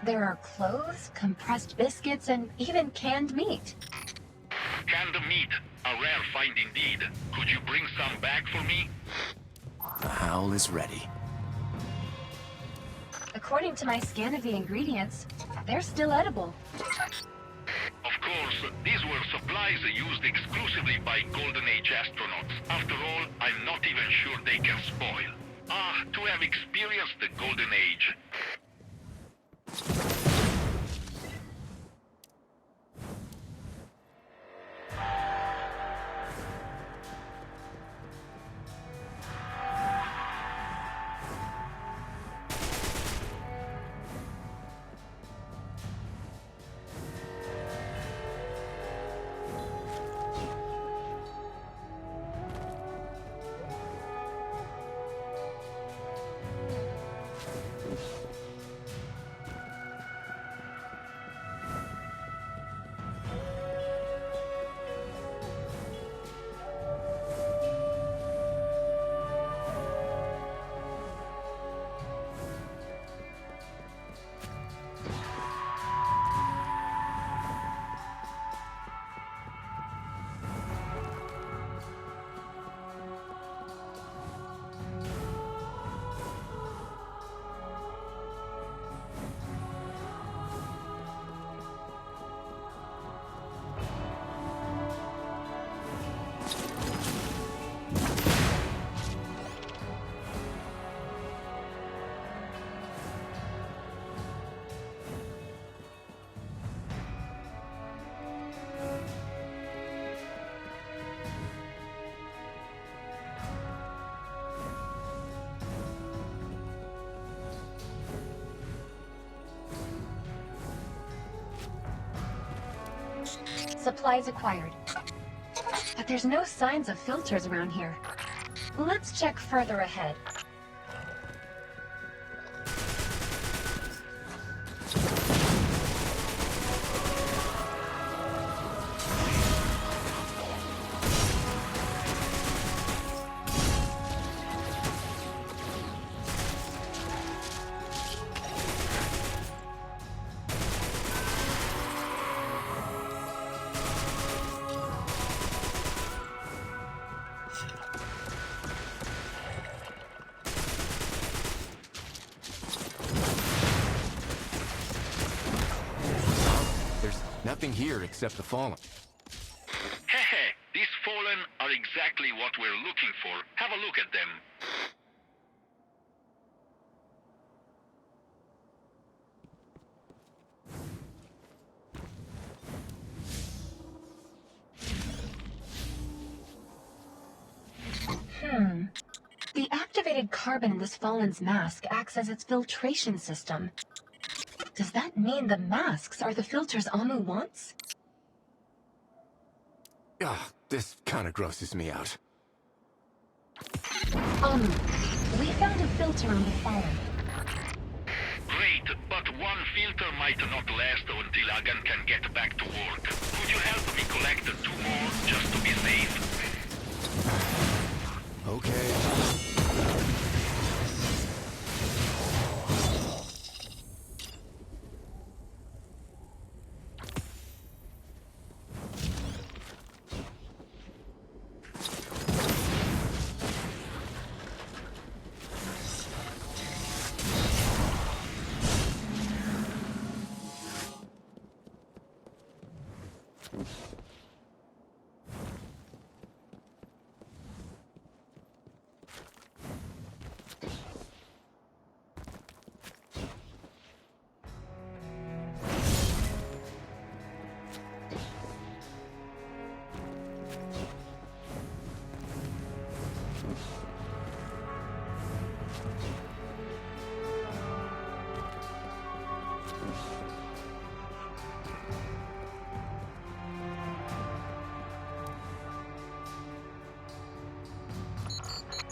There are clothes, compressed biscuits, and even canned meat. Canned meat, a rare find indeed. Could you bring some back for me? The howl is ready. According to my scan of the ingredients, they're still edible. Of course, these were supplies used exclusively by Golden Age astronauts. After all, I'm not even sure they can spoil. Ah, to have experienced the Golden Age. Supplies acquired. But there's no signs of filters around here. Let's check further ahead. Nothing here except the fallen. Hehe, these fallen are exactly what we're looking for. Have a look at them. The activated carbon in this fallen's mask acts as its filtration system. Does that mean the masks are the filters Amu wants? Ugh, this kind of grosses me out. We found a filter on the fallen. Great, but one filter might not last until Agan can get back to work. Could you help me collect 2 more, just to be safe? Okay.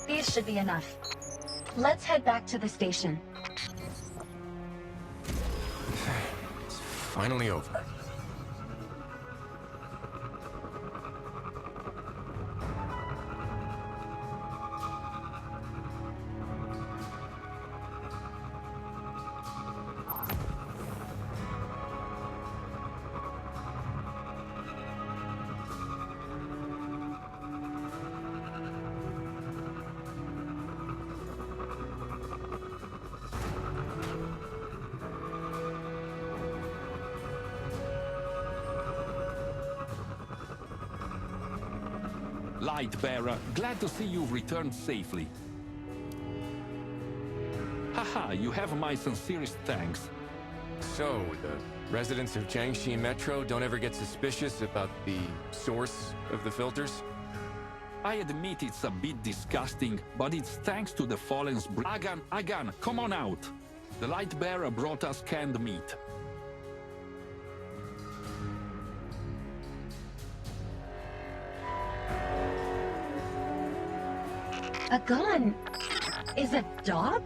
These should be enough. Let's head back to the station. It's finally over. Light bearer, glad to see you've returned safely. Haha, you have my sincerest thanks. So, the residents of Jiangxi Metro don't ever get suspicious about the source of the filters? I admit it's a bit disgusting, but it's thanks to the Fallen's Agan, come on out! The light bearer brought us canned meat. A gun is a dog?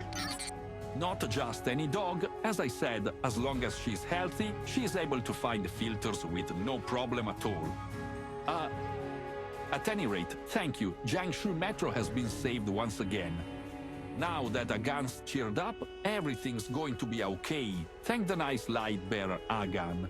Not just any dog, as I said, as long as she's healthy, she is able to find the filters with no problem at all. At any rate, thank you, Jiangxi Metro has been saved once again. Now that Agan's cheered up, everything's going to be okay. Thank the nice light bearer, Agan.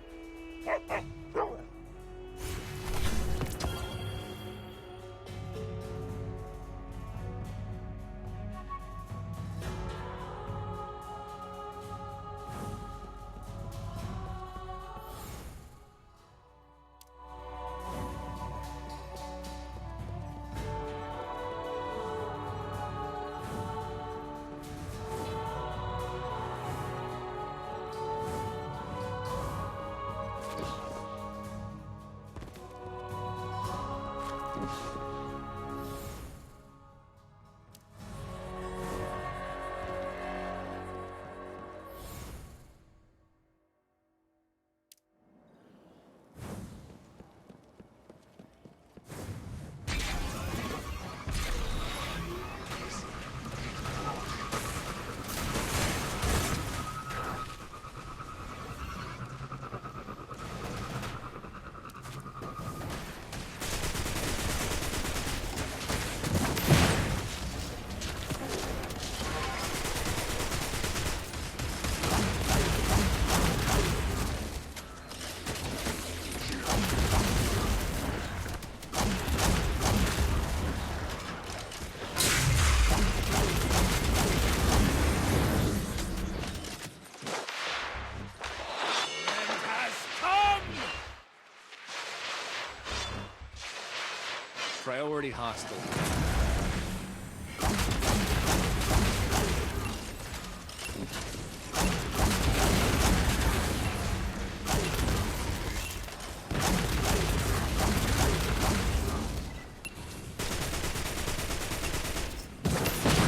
Priority hostile.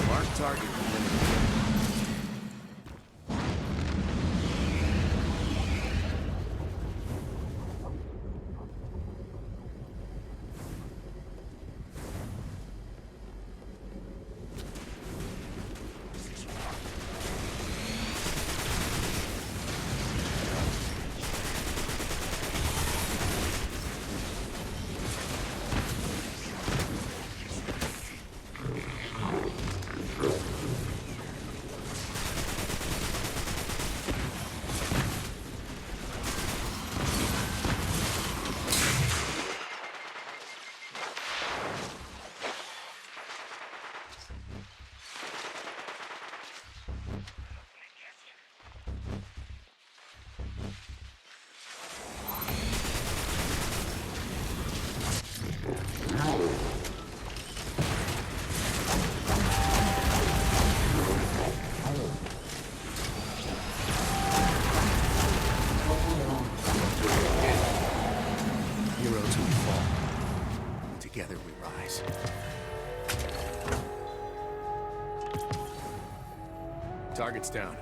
Mark target. Heroes who fall. Together we rise. Target's down.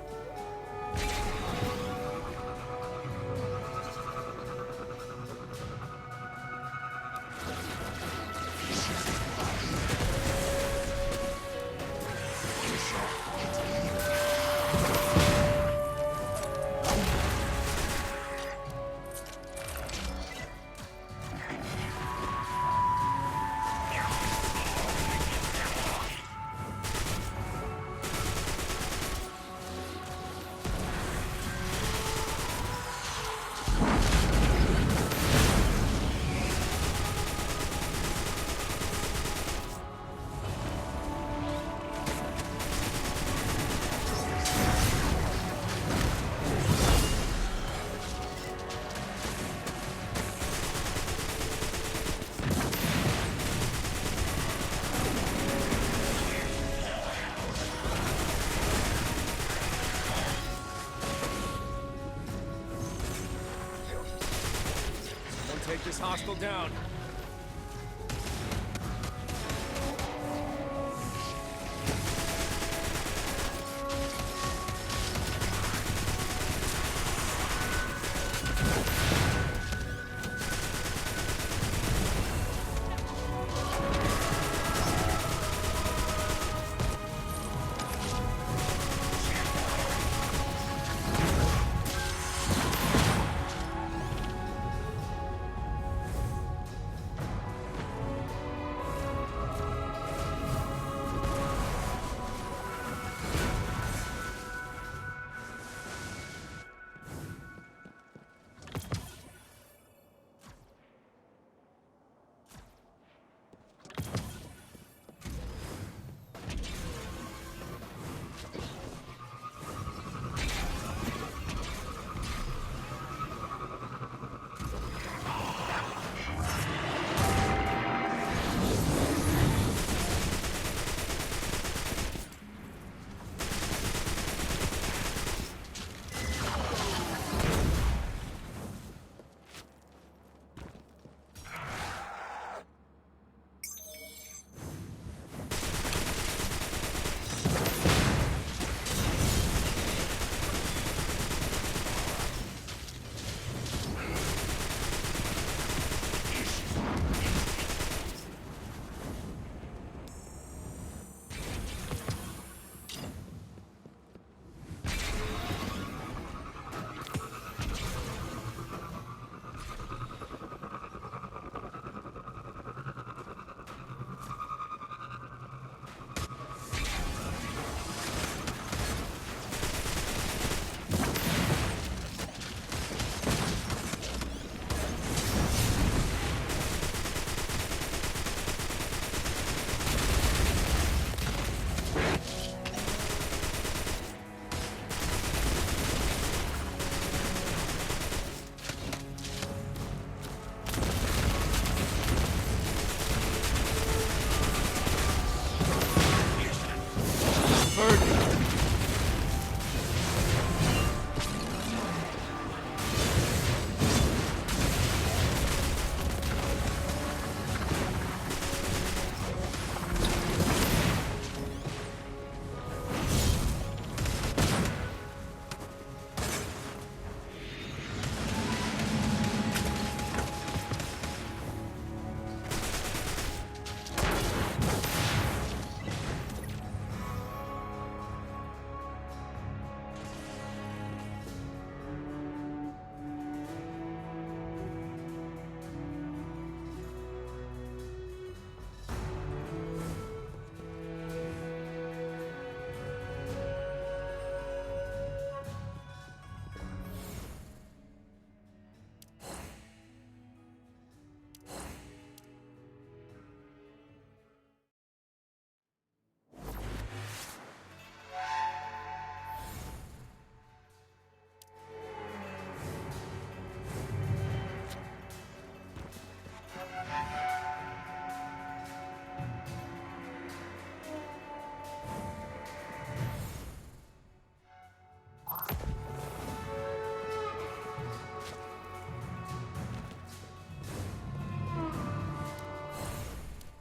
take this hostile down.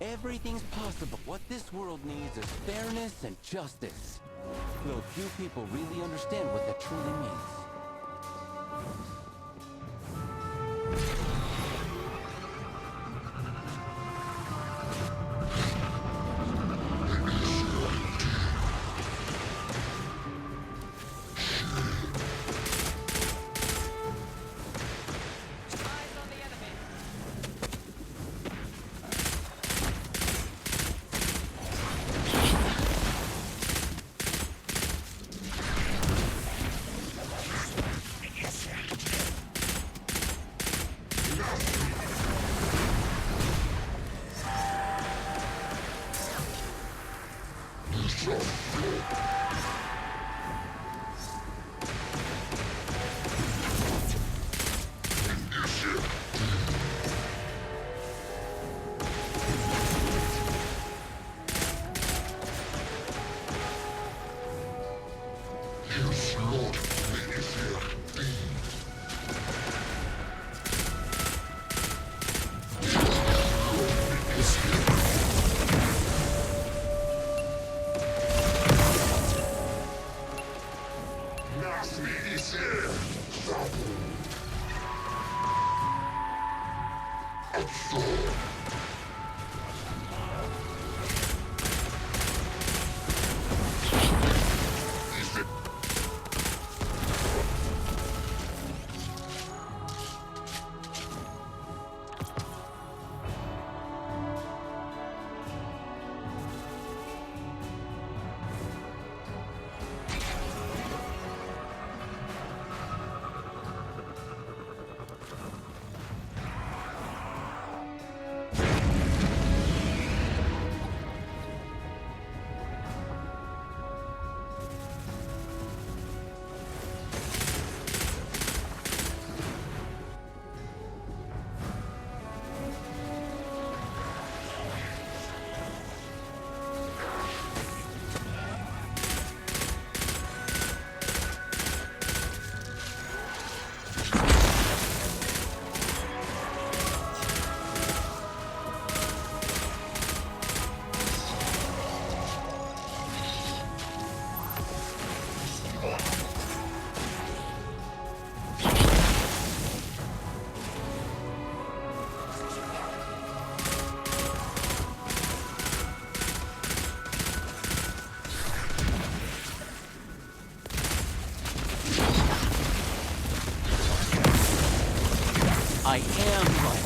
Everything's possible. What this world needs is fairness and justice. Though few people really understand what that truly means. I am light.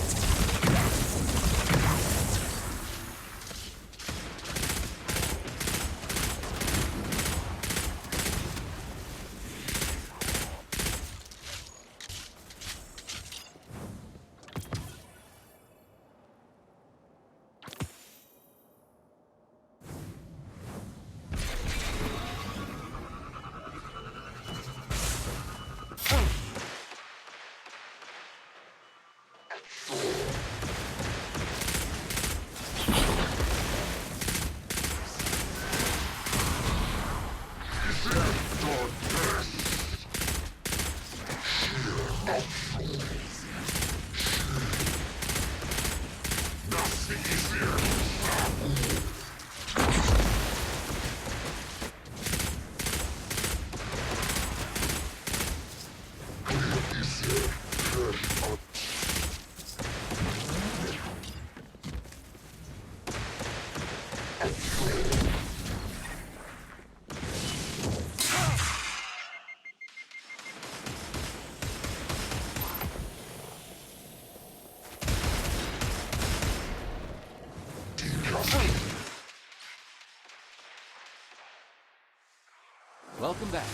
Welcome back.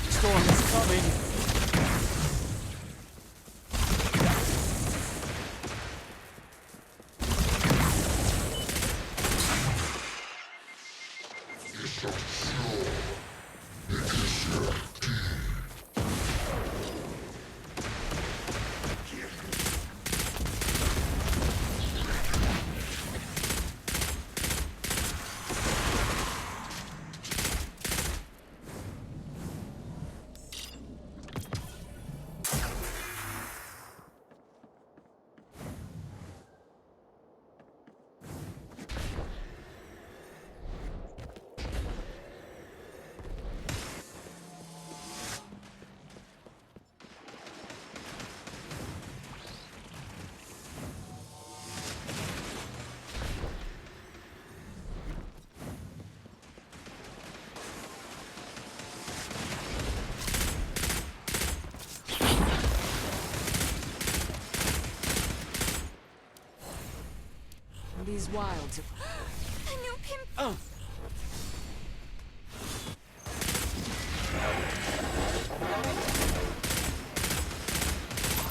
Storm is coming. These wilds. A new pimp. Oh.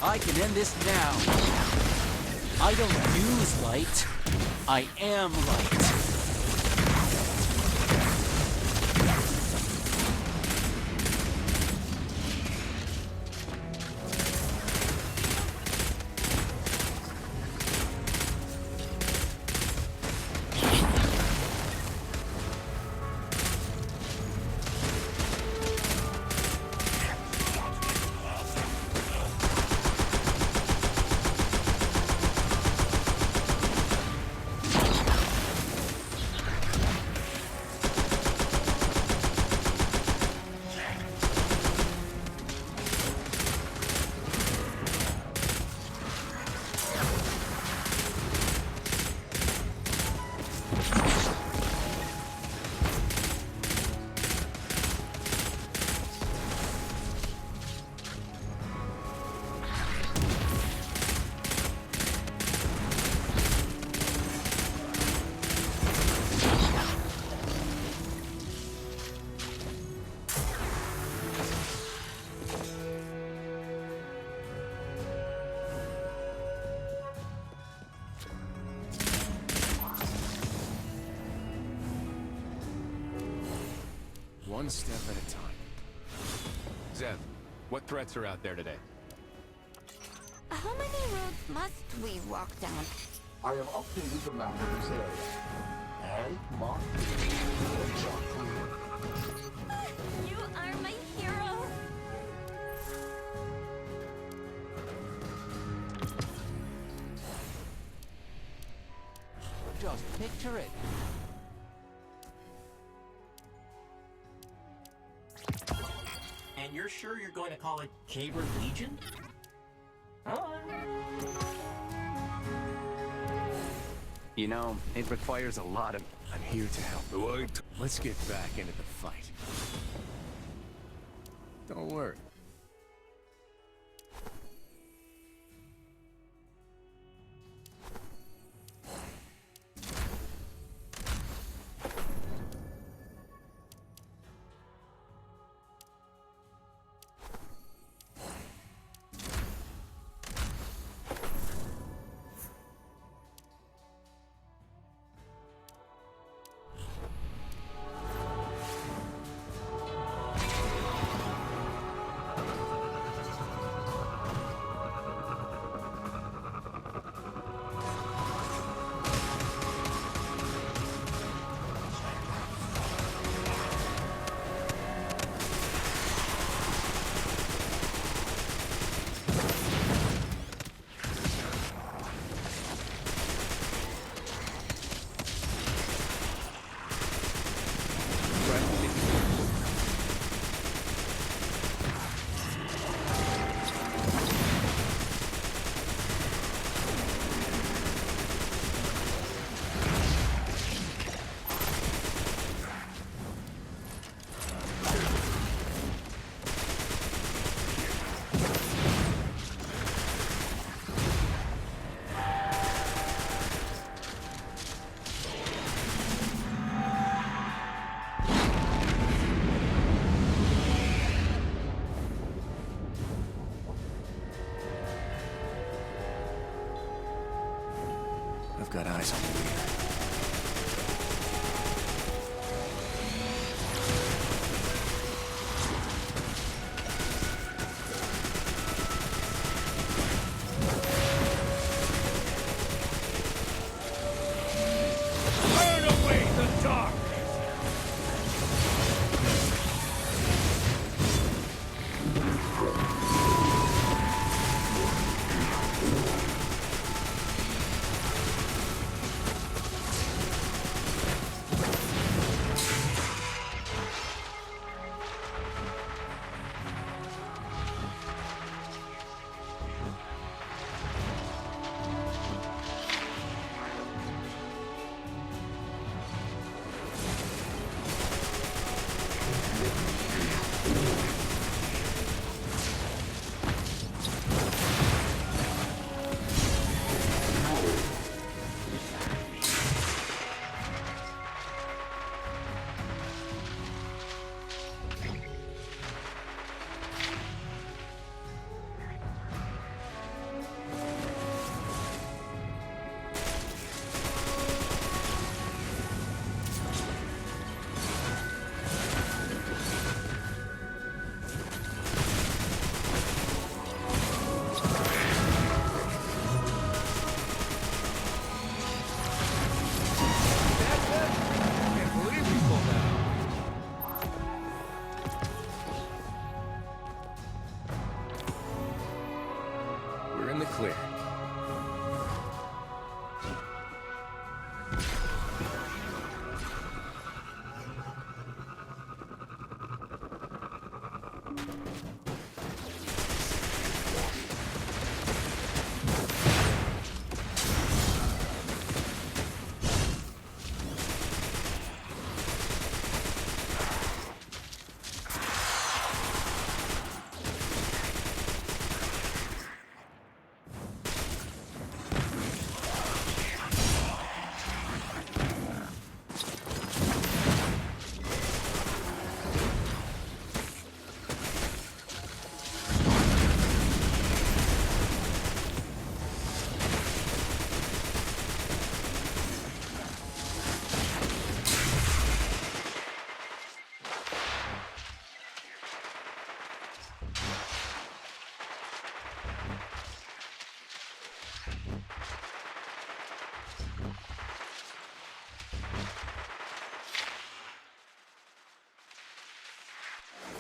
I can end this now. I don't use light. I am light. one step at a time. Zeb, what threats are out there today? How many roads must we walk down? I have updated the map of this area and marked the chalk clear. You are my hero. Just picture it. And you're sure you're going to call it Caver Legion? You know, it requires a lot of... I'm here to help. Wait. Let's get back into the fight. Don't worry. I've got eyes on the leader. We're in the clear.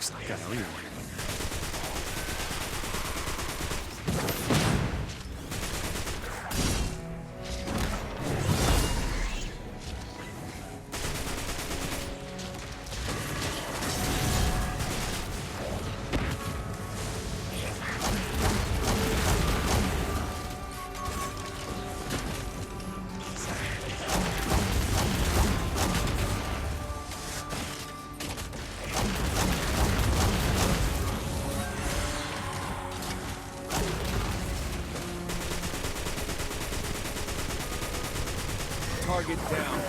Looks like I know you. Target down.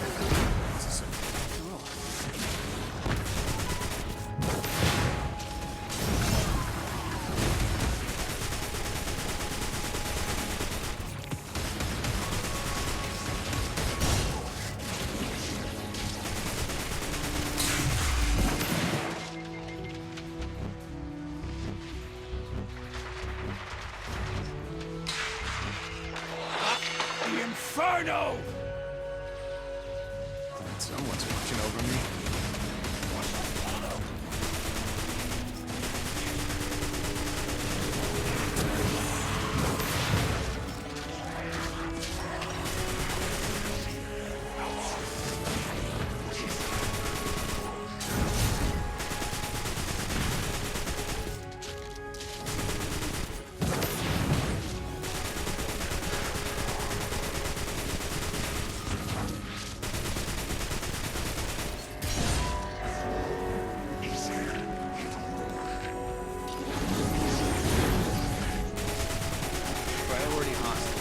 The Inferno! Someone's watching over me. Priority hostile.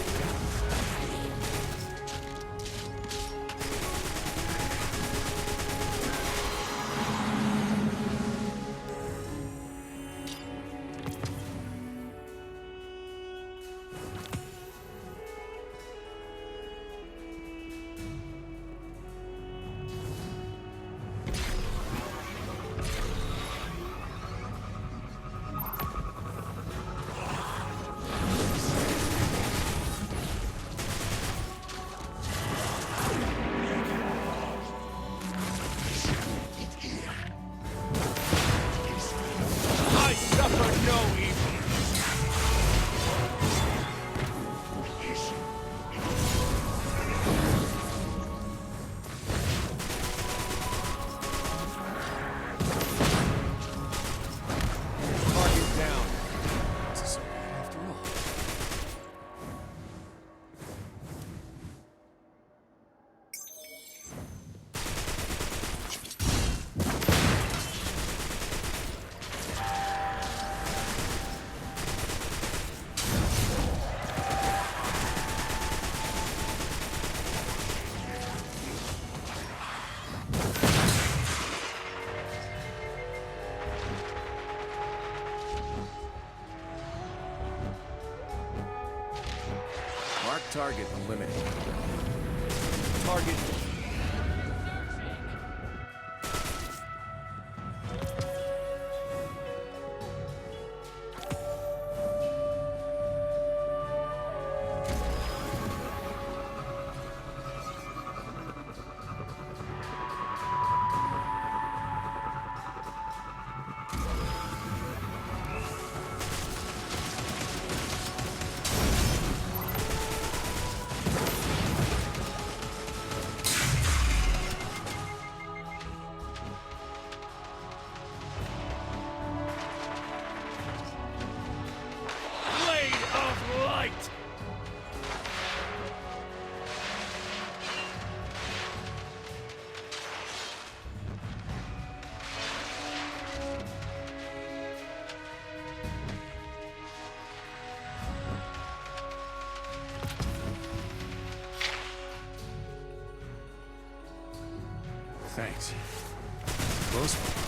I suffer no evil. Target down. This is after all. Mark target eliminated. Target. Blade of light. Thanks. Close one.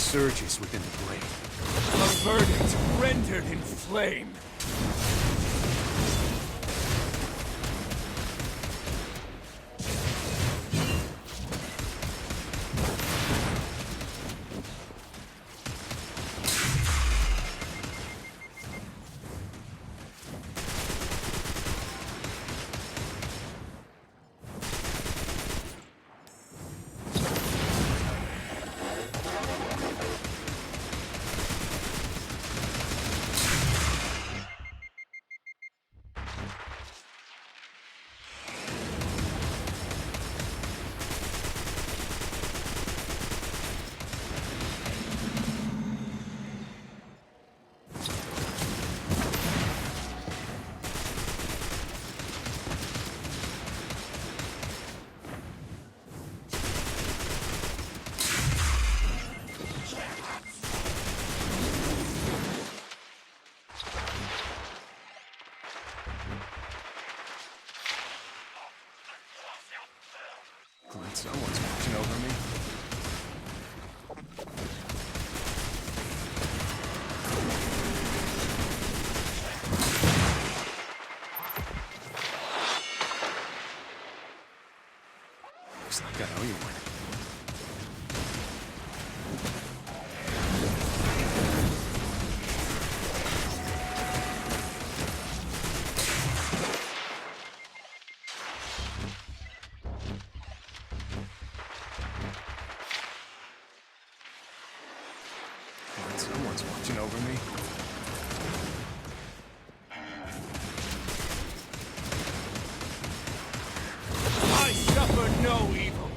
surges within the blade. A verdict rendered in flame. Glad someone's watching over me. Looks like I owe you one. Someone's watching over me. I suffer no evil.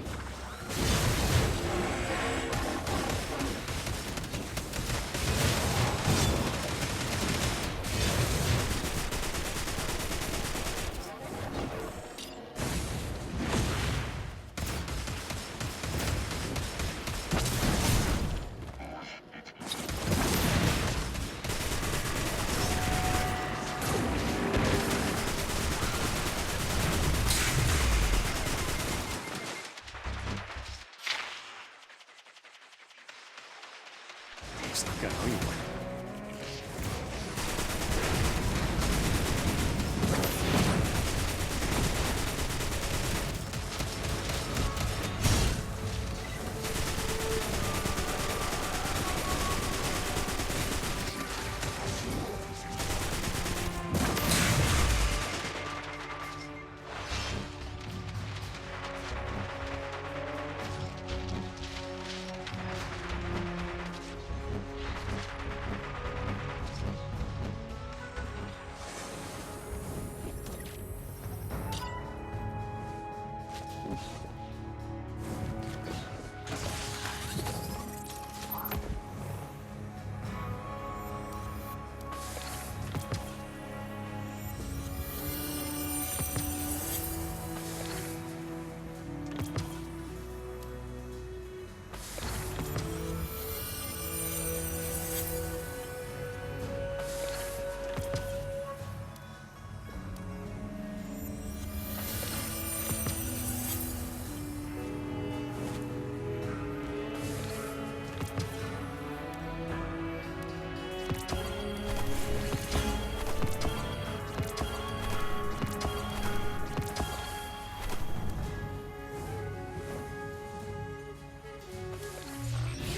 Looks like I owe you one.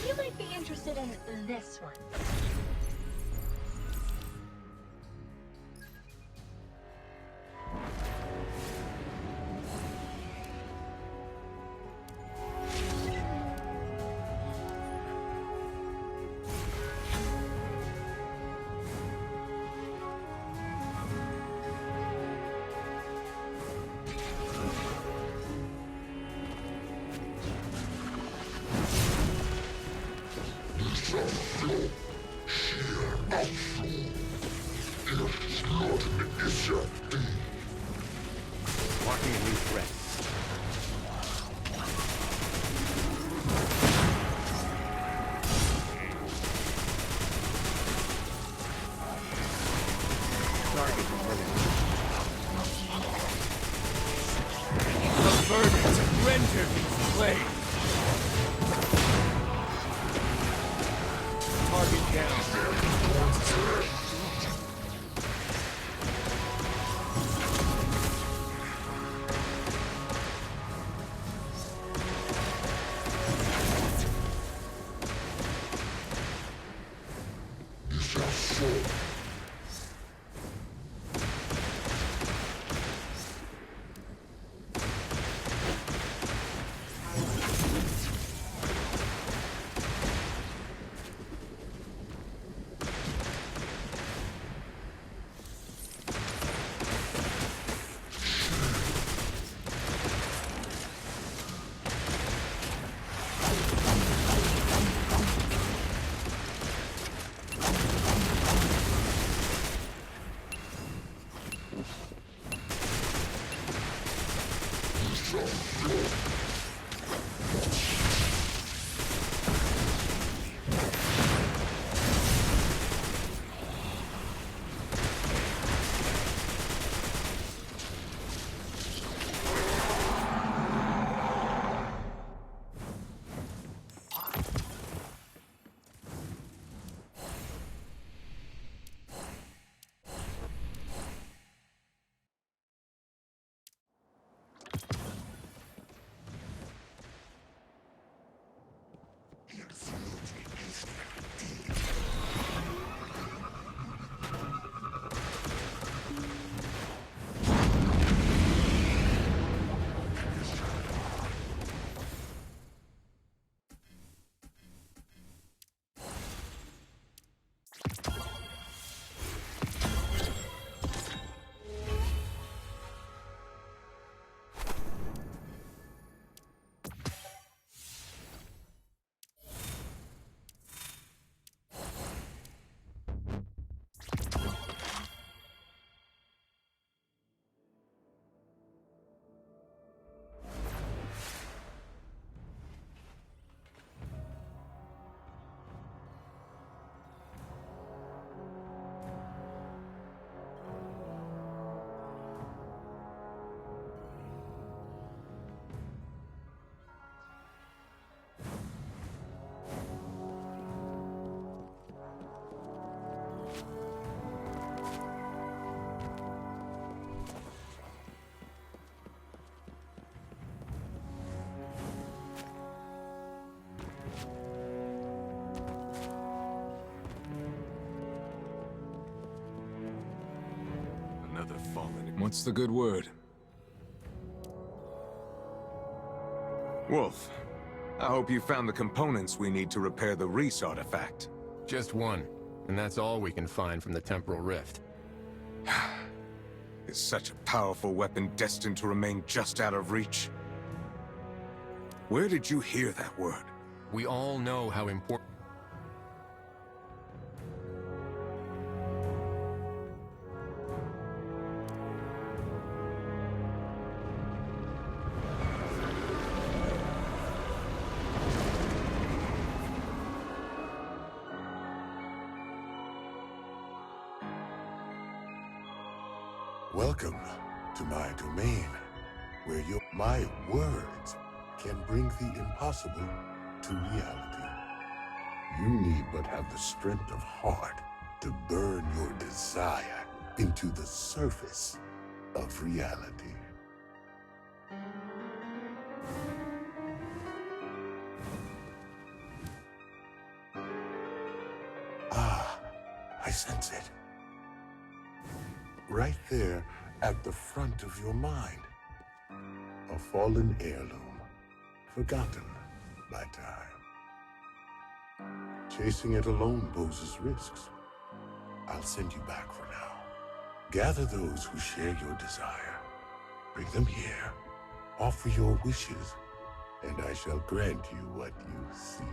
You might be interested in this one. Marking a new threat. Target eliminated. The verdict rendered in flame. Another fallen. What's the good word? Wolf, I hope you found the components we need to repair the Reese artifact. Just one, and that's all we can find from the temporal rift. Is such a powerful weapon destined to remain just out of reach? Where did you hear that word? We all know how important... Welcome to my domain, where my words can bring the impossible to reality. You need but have the strength of heart to burn your desire into the surface of reality. Ah, I sense it. Right there at the front of your mind. A fallen heirloom, forgotten by time. Chasing it alone poses risks. I'll send you back for now. Gather those who share your desire. Bring them here. Offer your wishes, and I shall grant you what you seek.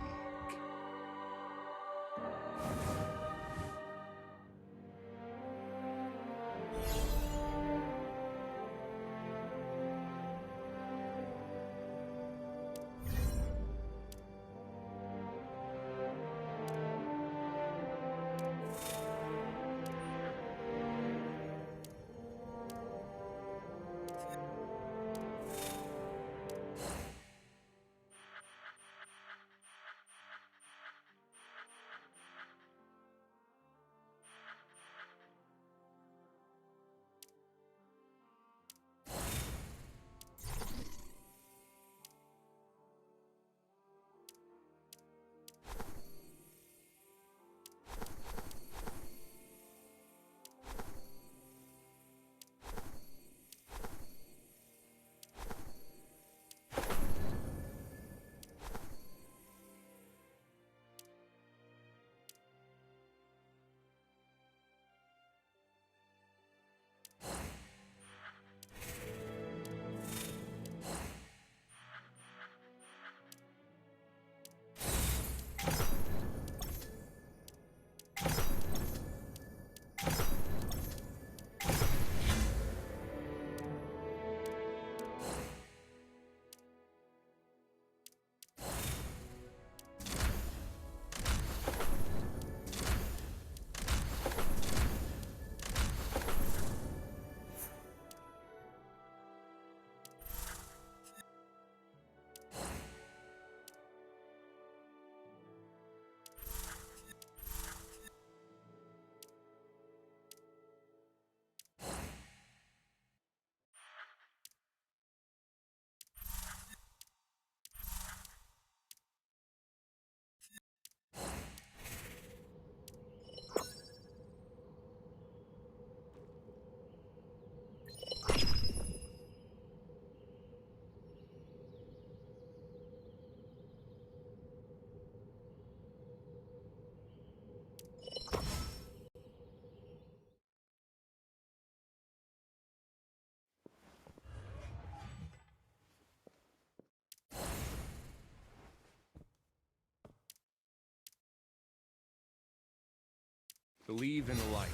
Believe in the light.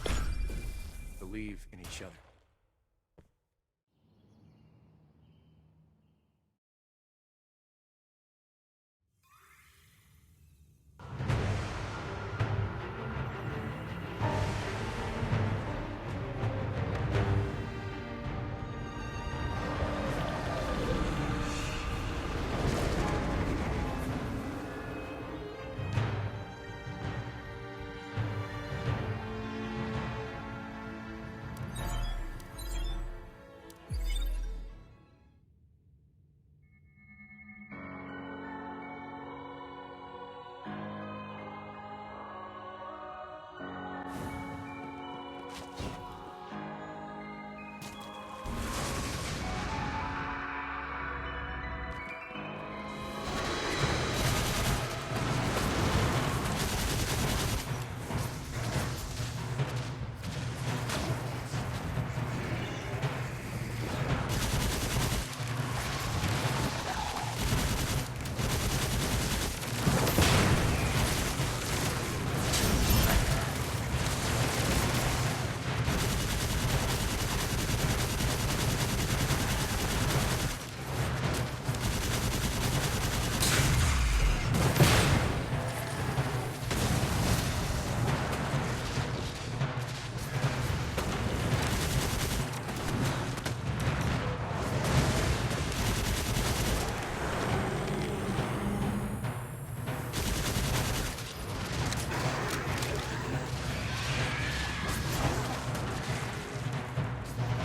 Believe in each other.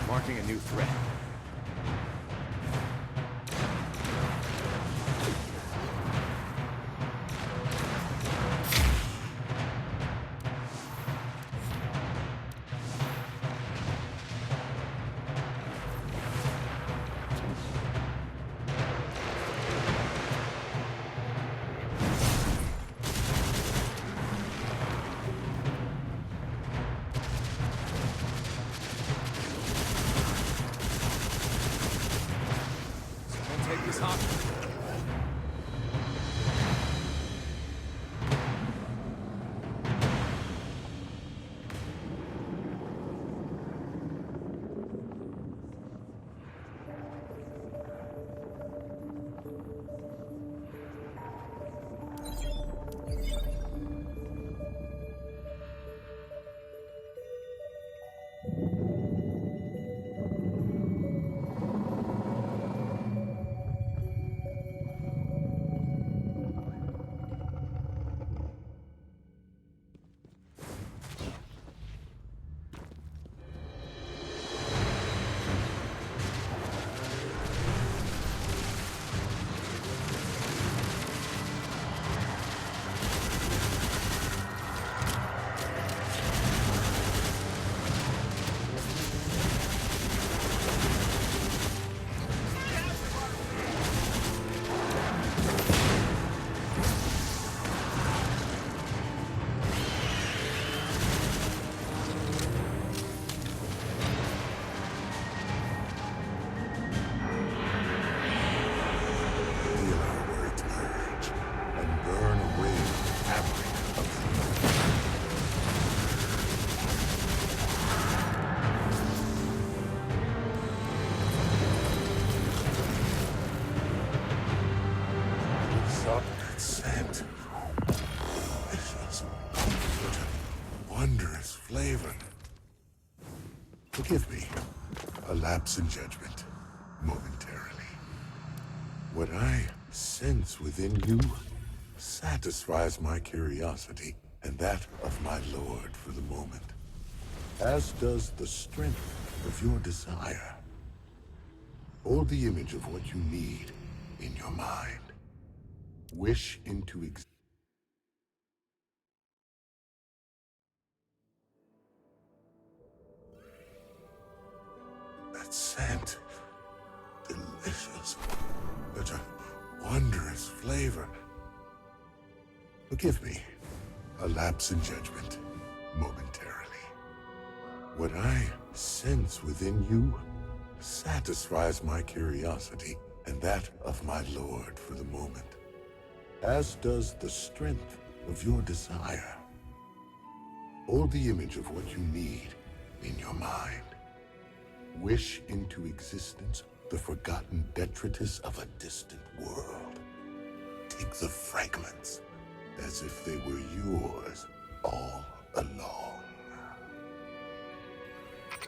Marking a new threat. Take this hostage. Flavor. Forgive me, a lapse in judgment, momentarily. What I sense within you satisfies my curiosity and that of my lord for the moment, as does the strength of your desire. Hold the image of what you need in your mind. Wish into existence. That scent. Delicious. Such a wondrous flavor. Forgive me. A lapse in judgment. Momentarily. What I sense within you satisfies my curiosity and that of my lord for the moment, as does the strength of your desire. Hold the image of what you need in your mind. Wish into existence the forgotten detritus of a distant world. Take the fragments as if they were yours all along.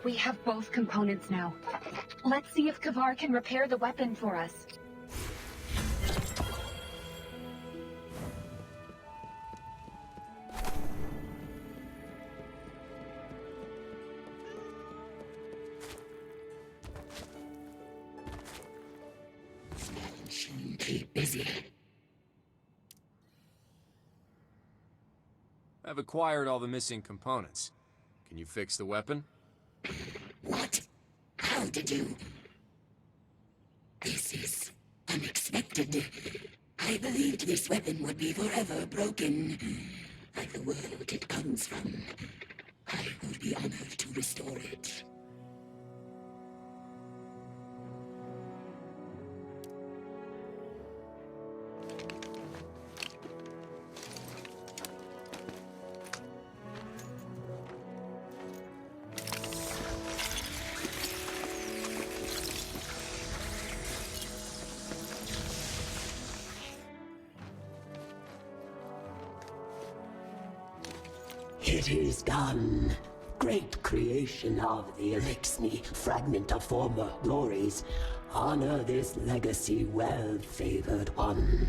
We have both components now. Let's see if Kavar can repair the weapon for us. Keep busy. I've acquired all the missing components. Can you fix the weapon? What? How did you? This is unexpected. I believed this weapon would be forever broken. Like the world it comes from. I would be honored to restore it. It is done. Great creation of the Elixni, fragment of former glories. Honor this legacy, well-favored one.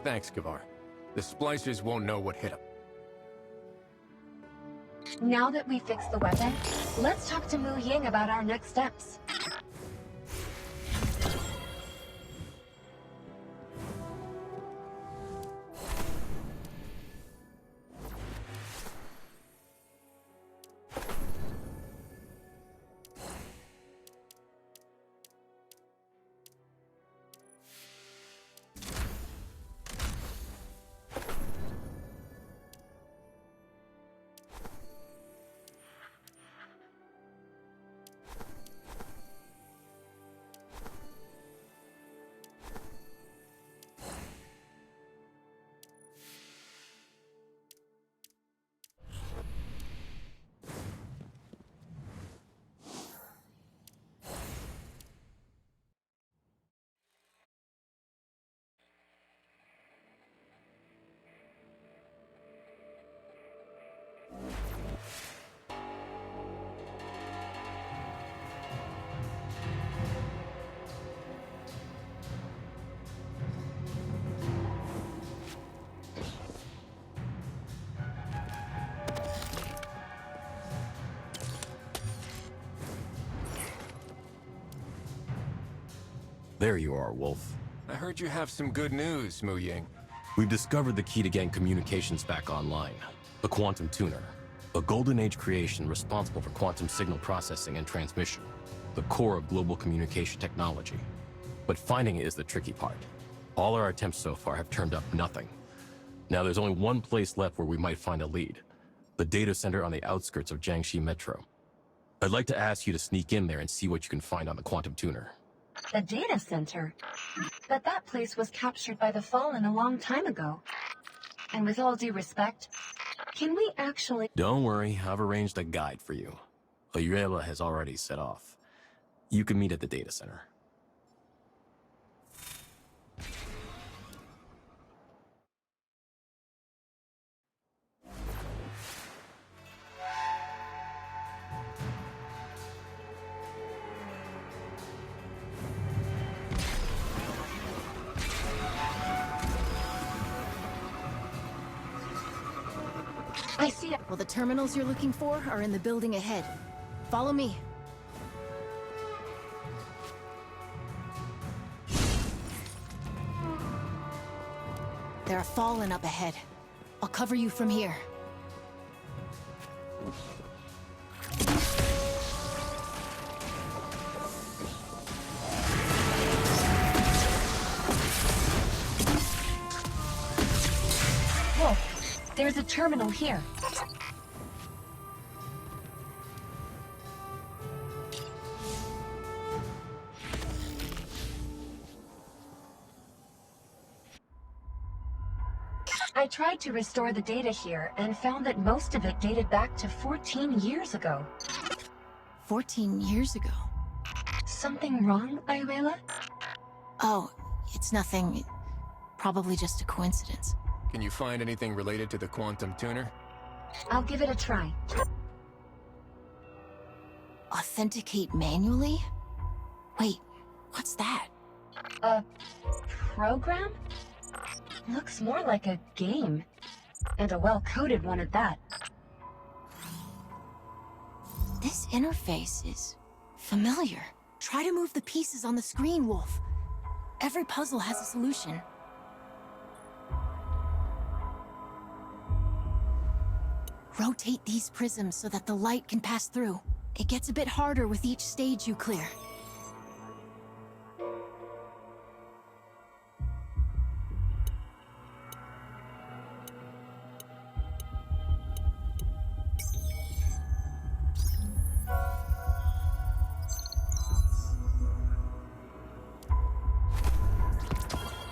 Thanks, Kavar. The splicers won't know what hit them. Now that we fixed the weapon, let's talk to Mu Ying about our next steps. There you are, Wolf. I heard you have some good news, Mu Ying. We've discovered the key to getting communications back online. The Quantum Tuner. A Golden Age creation responsible for quantum signal processing and transmission. The core of global communication technology. But finding it is the tricky part. All our attempts so far have turned up nothing. Now there's only one place left where we might find a lead. The data center on the outskirts of Jiangxi Metro. I'd like to ask you to sneak in there and see what you can find on the Quantum Tuner. The data center? But that place was captured by the Fallen a long time ago. And with all due respect, can we actually— Don't worry, I've arranged a guide for you. Ayuela has already set off. You can meet at the data center. I see it. Well, the terminals you're looking for are in the building ahead. Follow me. There are Fallen up ahead. I'll cover you from here. Wolf, there's a terminal here. I tried to restore the data here and found that most of it dated back to 14 years ago. 14 years ago? Something wrong, Ayuela? Oh, it's nothing. Probably just a coincidence. Can you find anything related to the quantum tuner? I'll give it a try. Authenticate manually? Wait, what's that? A program? Looks more like a game. And a well-coded one at that. This interface is familiar. Try to move the pieces on the screen, Wolf. Every puzzle has a solution. Rotate these prisms so that the light can pass through. It gets a bit harder with each stage you clear.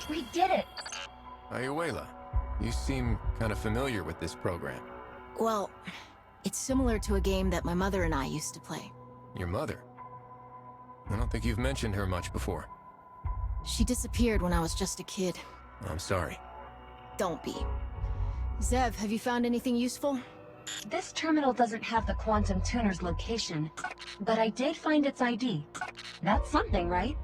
We did it! Ayuela, you seem kind of familiar with this program. Well, it's similar to a game that my mother and I used to play. Your mother? I don't think you've mentioned her much before. She disappeared when I was just a kid. I'm sorry. Don't be. Zev, have you found anything useful? This terminal doesn't have the quantum tuner's location, but I did find its ID. That's something, right?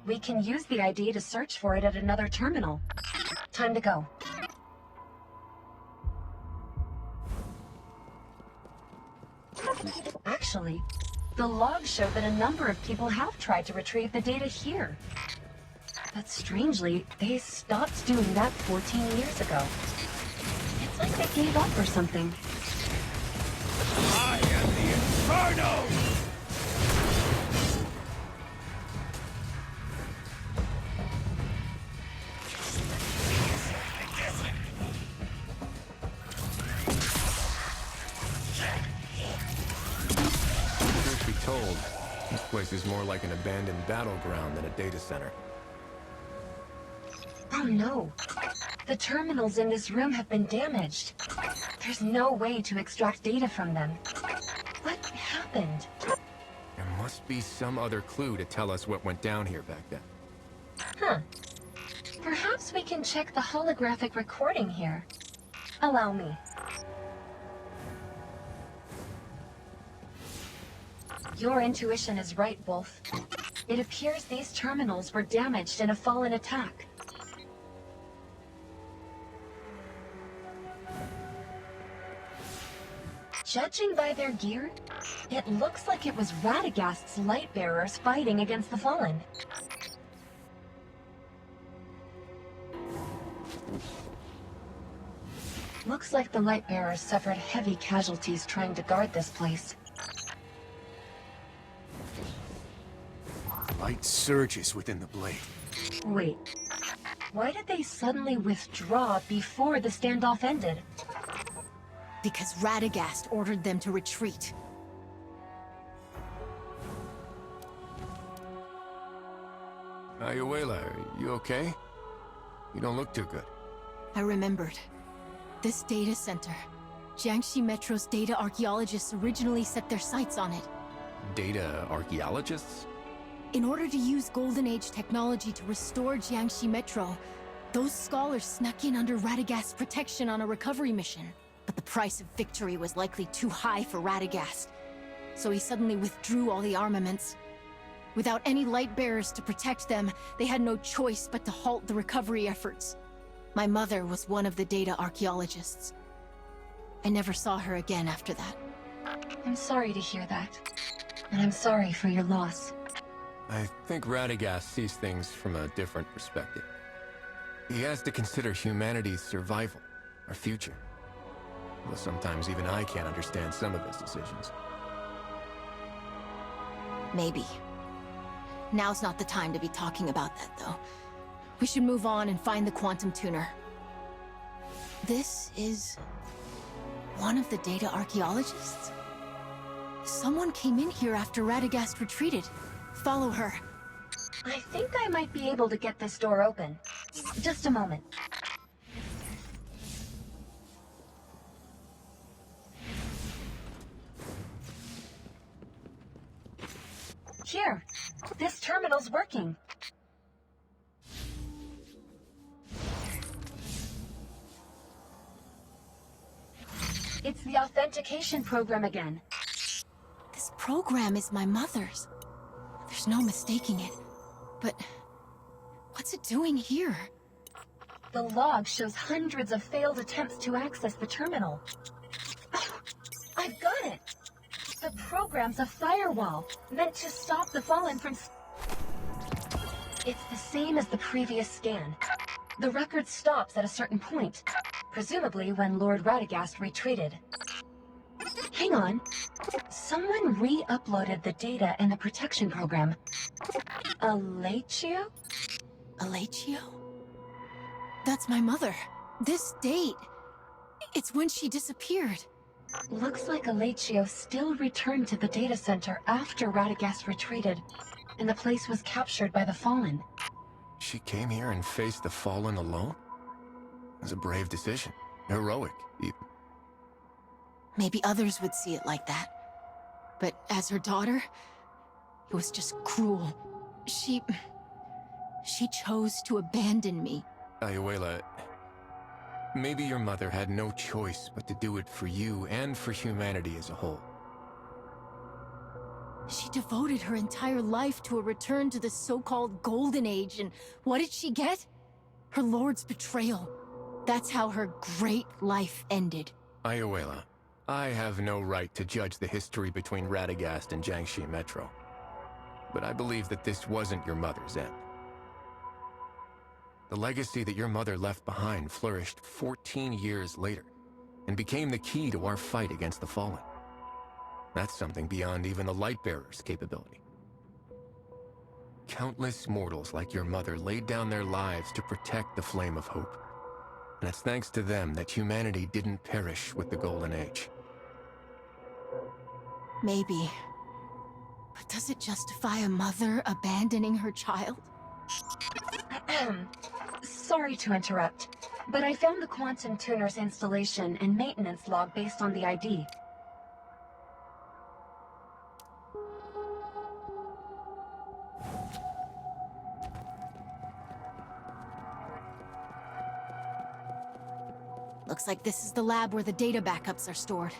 We can use the ID to search for it at another terminal. Time to go. Actually, the logs show that a number of people have tried to retrieve the data here. But strangely, they stopped doing that 14 years ago. It's like they gave up or something. I am the Inferno! Truth be told, this place is more like an abandoned battleground than a data center. Oh no. The terminals in this room have been damaged. There's no way to extract data from them. What happened? There must be some other clue to tell us what went down here back then. Huh. Perhaps we can check the holographic recording here. Allow me. Your intuition is right, Wolf. It appears these terminals were damaged in a fallen attack. Judging by their gear, it looks like it was Radagast's light bearers fighting against the Fallen. Looks like the light bearers suffered heavy casualties trying to guard this place. Light surges within the blade. Wait, why did they suddenly withdraw before the standoff ended? Because Radagast ordered them to retreat. Ayuela, are you okay? You don't look too good. I remembered. This data center. Jiangxi Metro's data archaeologists originally set their sights on it. Data archaeologists? In order to use Golden Age technology to restore Jiangxi Metro, those scholars snuck in under Radagast's protection on a recovery mission. But the price of victory was likely too high for Radagast, so he suddenly withdrew all the armaments. Without any light bearers to protect them, they had no choice but to halt the recovery efforts. My mother was one of the data archaeologists. I never saw her again after that. I'm sorry to hear that. And I'm sorry for your loss. I think Radagast sees things from a different perspective. He has to consider humanity's survival, our future. Though sometimes even I can't understand some of his decisions. Maybe. Now's not the time to be talking about that, though. We should move on and find the quantum tuner. This is... one of the data archaeologists? Someone came in here after Radagast retreated. Follow her. I think I might be able to get this door open. Just a moment. Here, this terminal's working. It's the authentication program again. This program is my mother's. There's no mistaking it. But what's it doing here? The log shows hundreds of failed attempts to access the terminal. Oh, I've got it! The program's a firewall, meant to stop the Fallen from... It's the same as the previous scan. The record stops at a certain point, presumably when Lord Radagast retreated. Hang on. Someone re-uploaded the data in the protection program. Alachio? Alachio? That's my mother. This date. It's when she disappeared. Looks like Alachio still returned to the data center after Radagast retreated, and the place was captured by the Fallen. She came here and faced the Fallen alone? It was a brave decision. Heroic, even. Maybe others would see it like that. But as her daughter, it was just cruel. She chose to abandon me. Ayuela, maybe your mother had no choice but to do it for you and for humanity as a whole. She devoted her entire life to a return to the so-called Golden Age, and what did she get? Her lord's betrayal. That's how her great life ended. Ayuela, I have no right to judge the history between Radagast and Jiangxi Metro. But I believe that this wasn't your mother's end. The legacy that your mother left behind flourished 14 years later, and became the key to our fight against the Fallen. That's something beyond even the Lightbearer's capability. Countless mortals like your mother laid down their lives to protect the Flame of Hope. And it's thanks to them that humanity didn't perish with the Golden Age. Maybe. But does it justify a mother abandoning her child? Sorry to interrupt, but I found the Quantum Tuner's installation and maintenance log based on the ID. Looks like this is the lab where the data backups are stored.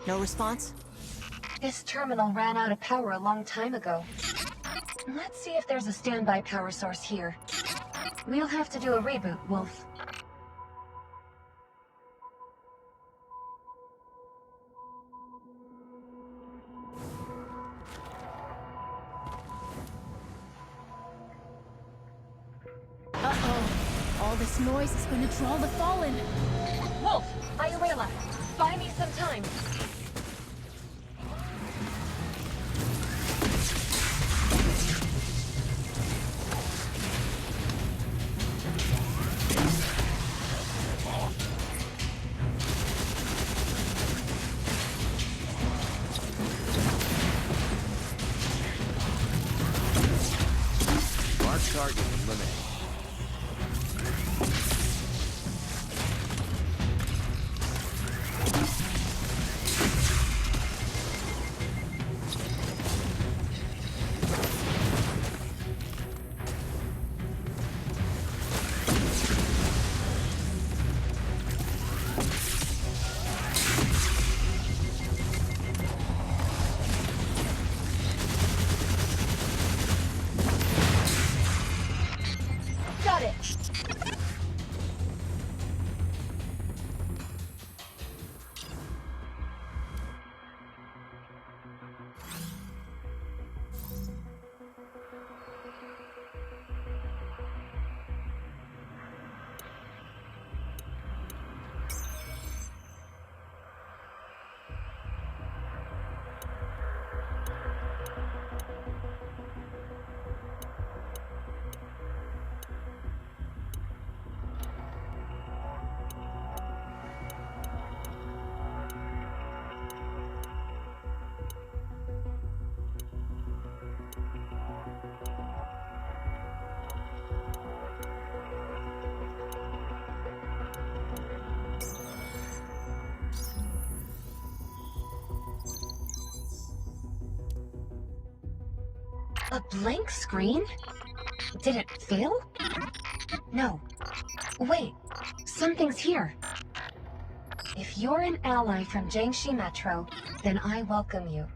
No response? This terminal ran out of power a long time ago. Let's see if there's a standby power source here. We'll have to do a reboot, Wolf. Uh-oh. All this noise is going to draw the Fallen. Wolf! Ayuela! Buy me some time! Mark target eliminated. Got it! A blank screen? Did it fail? No. Wait, something's here. If you're an ally from Jiangxi Metro, then I welcome you.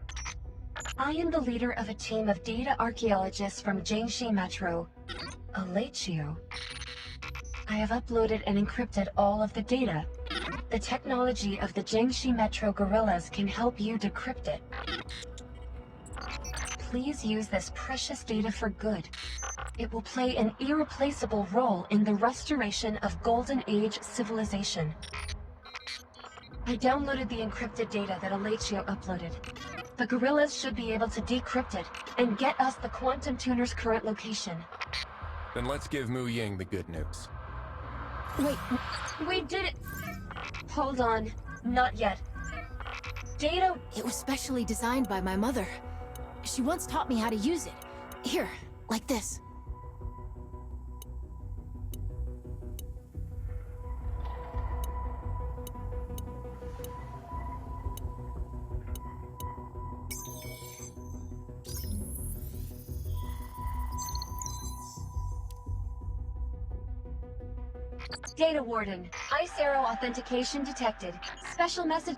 I am the leader of a team of data archaeologists from Jiangxi Metro, Alachio. I have uploaded and encrypted all of the data. The technology of the Jiangxi Metro gorillas can help you decrypt it. Please use this precious data for good. It will play an irreplaceable role in the restoration of Golden Age civilization. I downloaded the encrypted data that Alachio uploaded. The gorillas should be able to decrypt it and get us the quantum tuner's current location. Then let's give Mu Ying the good news. Wait, We did it! Hold on. Not yet. Data... it was specially designed by my mother. She once taught me how to use it. Here, like this. Data Warden. Ice Arrow authentication detected. Special message...